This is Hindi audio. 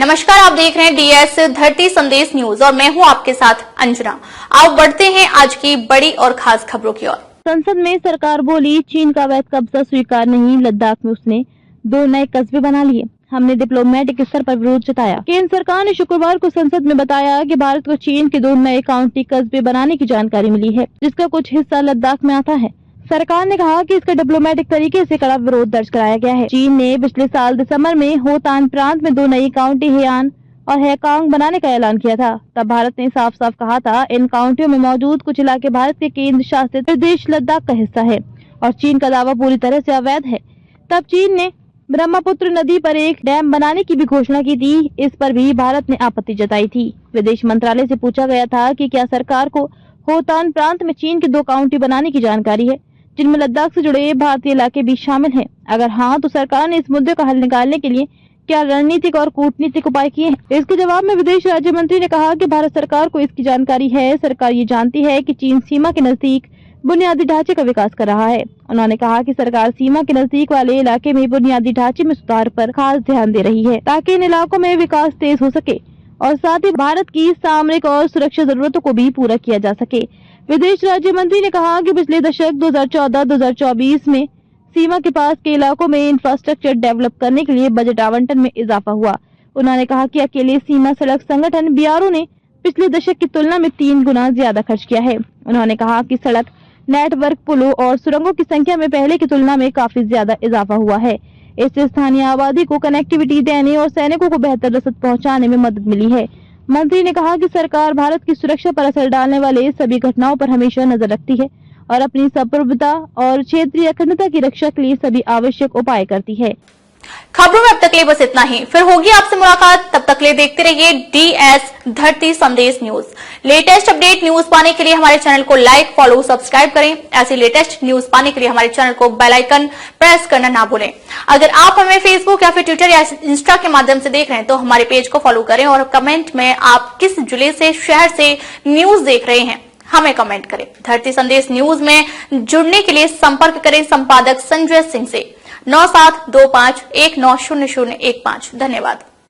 नमस्कार, आप देख रहे हैं डीएस धरती संदेश न्यूज और मैं हूं आपके साथ अंजना। आओ बढ़ते हैं आज की बड़ी और खास खबरों की ओर। संसद में सरकार बोली, चीन का अवैध कब्जा स्वीकार नहीं, लद्दाख में उसने 2 नए कस्बे बना लिए। हमने डिप्लोमेटिक स्तर पर विरोध जताया। केंद्र सरकार ने शुक्रवार को संसद में बताया कि भारत को चीन के 2 नए काउंटी कस्बे बनाने की जानकारी मिली है, जिसका कुछ हिस्सा लद्दाख में आता है। सरकार ने कहा कि इसका डिप्लोमेटिक तरीके से कड़ा विरोध दर्ज कराया गया है। चीन ने पिछले साल दिसंबर में होतान प्रांत में 2 नई काउंटी हेयान और हैकांग बनाने का ऐलान किया था। तब भारत ने साफ साफ कहा था, इन काउंटियों में मौजूद कुछ इलाके भारत के केंद्र शासित प्रदेश लद्दाख का हिस्सा है और चीन का दावा पूरी तरह से अवैध है। तब चीन ने ब्रह्मपुत्र नदी पर एक डैम बनाने की भी घोषणा की थी। इस पर भी भारत ने आपत्ति जताई थी। विदेश मंत्रालय से पूछा गया था कि क्या सरकार को होतान प्रांत में चीन के 2 काउंटी बनाने की जानकारी है, जिनमें लद्दाख से जुड़े भारतीय इलाके भी शामिल हैं। अगर हाँ, तो सरकार ने इस मुद्दे का हल निकालने के लिए क्या रणनीतिक और कूटनीतिक उपाय किए हैं? इसके जवाब में विदेश राज्य मंत्री ने कहा कि भारत सरकार को इसकी जानकारी है। सरकार ये जानती है कि चीन सीमा के नजदीक बुनियादी ढांचे का विकास कर रहा है। उन्होंने कहा कि सरकार सीमा के नजदीक वाले इलाके में बुनियादी ढांचे में सुधार पर खास ध्यान दे रही है, ताकि इन इलाकों में विकास तेज हो सके और साथ ही भारत की सामरिक और सुरक्षा जरूरतों को भी पूरा किया जा सके। विदेश राज्य मंत्री ने कहा कि पिछले दशक 2014-2024 में सीमा के पास के इलाकों में इंफ्रास्ट्रक्चर डेवलप करने के लिए बजट आवंटन में इजाफा हुआ। उन्होंने कहा कि अकेले सीमा सड़क संगठन बीआरओ ने पिछले दशक की तुलना में 3 गुना ज्यादा खर्च किया है। उन्होंने कहा कि सड़क नेटवर्क, पुलों और सुरंगों की संख्या में पहले की तुलना में काफी ज्यादा इजाफा हुआ है। इससे स्थानीय आबादी को कनेक्टिविटी देने और सैनिकों को बेहतर रसद पहुँचाने में मदद मिली है। मंत्री ने कहा कि सरकार भारत की सुरक्षा पर असर डालने वाले सभी घटनाओं पर हमेशा नजर रखती है और अपनी संप्रभुता और क्षेत्रीय अखंडता की रक्षा के लिए सभी आवश्यक उपाय करती है। खबरों में अब तक लिए बस इतना ही। फिर होगी आपसे मुलाकात, तब तक लिए देखते रहिए डीएस धरती संदेश न्यूज। लेटेस्ट अपडेट न्यूज पाने के लिए हमारे चैनल को लाइक, फॉलो, सब्सक्राइब करें। ऐसी लेटेस्ट न्यूज पाने के लिए हमारे चैनल को बेल आइकन प्रेस करना ना भूलें। अगर आप हमें फेसबुक या फिर ट्विटर या इंस्टा के माध्यम से देख रहे हैं तो हमारे पेज को फॉलो करें और कमेंट में आप किस जिले से, शहर से न्यूज देख रहे हैं हमें कमेंट करें। धरती संदेश न्यूज में जुड़ने के लिए संपर्क करें संपादक संजय सिंह से 9725190015। धन्यवाद।